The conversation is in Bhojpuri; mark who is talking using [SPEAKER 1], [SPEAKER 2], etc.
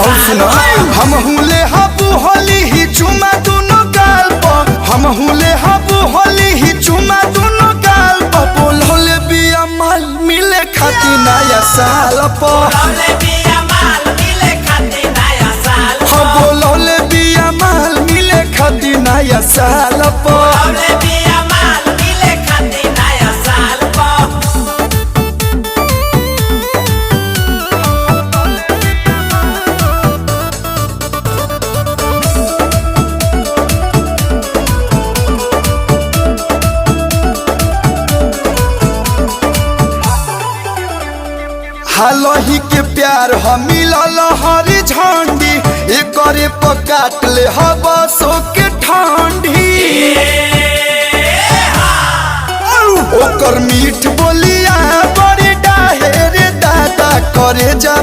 [SPEAKER 1] और सुना हम हुले हबू होली ही चुमा दोनों गाल पर हम हुले हबू होली ही चुमा दोनों गाल पर बोलौले बिया माल मिले खाती नया साल पर बोलौले बिया माल मिले खाती नया साल पर हालही के प्यार हम मिलल हरी झंडी एकरे पकाट ले हबसो के ठंडी ओकर मीठ बोलिया बड़ी डाहे रे दादा करे जा